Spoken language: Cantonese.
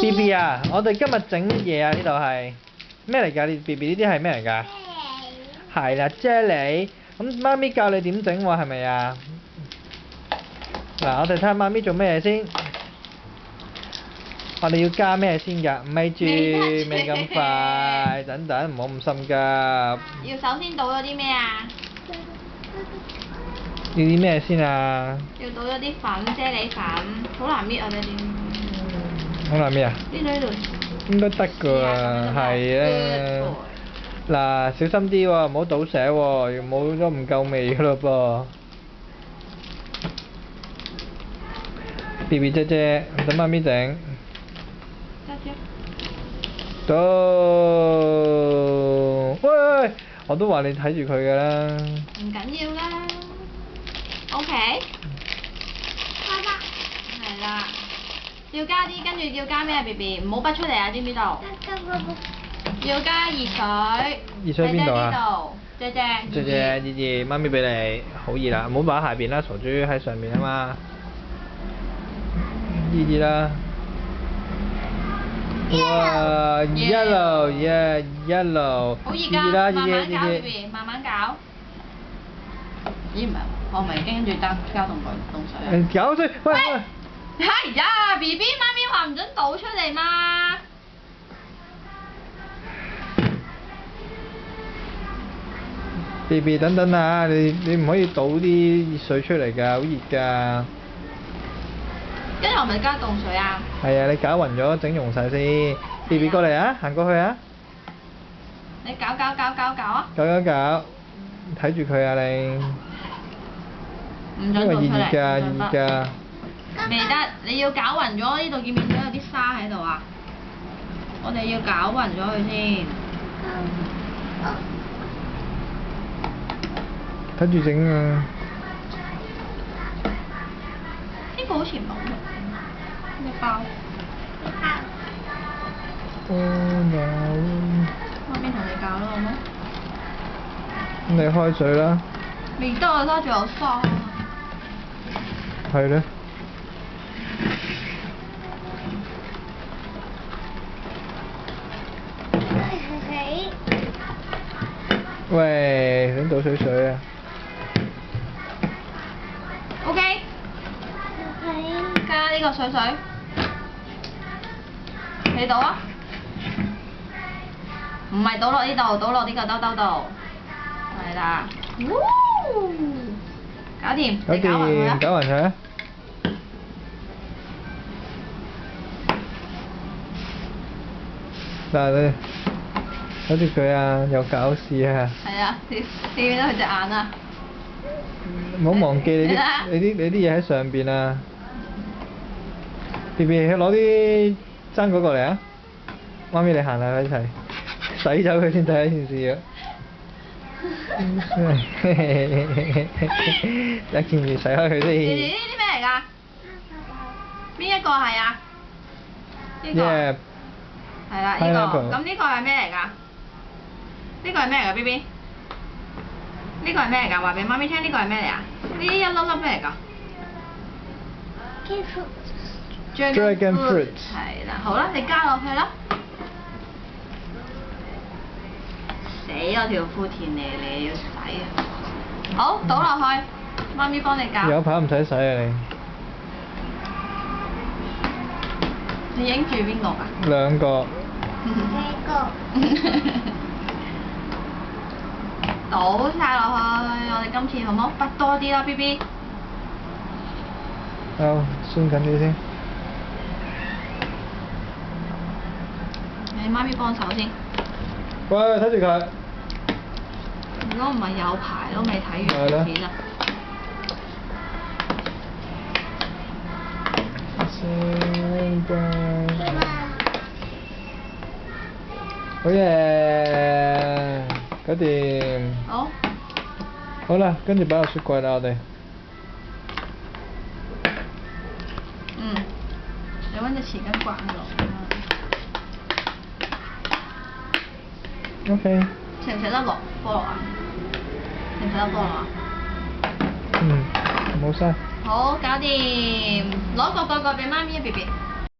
B B 啊，我哋今日整乜嘢啊？呢度係咩嚟㗎？呢 B B 呢啲係咩嚟㗎？係啦，啫喱。咁媽咪教你點整喎？係咪啊？嗱，我哋睇下媽咪做咩嘢先。我哋要加咩先㗎？咪住，未咁快，等等，唔好咁心急。要首先倒咗啲咩啊？要啲咩先啊？要倒咗啲粉，啫喱粉，好難搣啊！你點？好難咩啊？呢度。應該得㗎喎，係啊。嗱，小心啲喎，唔好倒瀉喎，冇咗唔夠味㗎咯噃。B B 姐姐，等媽咪整。到，喂！我都話你睇住佢㗎啦。唔緊要啦。OK。係啦。要加啲，跟住要加咩啊 ？B B， 唔好拔出嚟啊！知唔知道？要加熱水。熱水邊度啊？姐姐。姐姐，熱，媽咪俾你，好熱啦！唔好擺喺下邊啦，傻豬喺上面啊嘛。熱啦！哇 ！yellow， yeah yellow。好熱㗎，慢慢搞 B B， 慢慢搞。咦唔係，我咪跟住加凍水啊。搞水，喂！係呀 ，B B， 媽咪話唔准倒出嚟嘛。B B 等等啊，你唔可以倒啲熱水出嚟㗎，好熱㗎。跟住我咪加凍水啊。係啊，你攪勻咗，整溶晒先。B B 過嚟啊，行過去啊。你搞啊！搞，睇住佢啊你。唔准倒出嚟。因為熱㗎。未得，你要攪勻咗呢度，見唔見到有啲沙喺度啊？我哋要攪勻咗佢先。睇住整啊！呢個好似唔係好用，一包。媽咪同你搞啦，好冇？咁你開水啦。未得啊，揸住有沙。係咧。喂，想倒水啊？OK。加呢個水。你倒啊？唔係倒落呢度，倒落呢個兜度。係啦。搞掂。搞勻佢啊！嗱你睇住佢啊，有搞事啊！係啊，你見到佢隻眼啊？唔好忘記你啲嘢喺上邊啊 ！B B 去攞啲生果過嚟啊！媽咪你行下一齊，洗走佢先第一件事啊！一件事洗開佢先。呢啲咩嚟㗎？邊一個係啊？呢個。係啦，呢個。咁呢個係咩嚟㗎？呢個係咩嚟㗎 ，B B？ 呢個係咩嚟㗎？話俾媽咪聽，呢個係咩嚟啊？呢一粒粒咩嚟㗎？Dragon fruit。係啦，好啦，你加落去啦。死我條褲田嚟，你要洗啊！好，倒落去，媽咪幫你搞。有排唔使洗啊你。你影住邊個㗎？兩個。倒晒落去，我哋今次好冇？拔多啲啦 ，B B。好，鬆緊啲先。你媽咪幫手先。喂，睇住佢。如果唔係有排都未睇完條片啊！好嘢，搞掂。好。好啦，跟住擺落雪櫃啦，我哋。你揾隻匙羹刮佢落。OK。食唔食得落菠蘿啊？食唔食得菠蘿啊？冇嘥。好，搞掂，攞個蓋蓋俾媽咪啊 ，B B。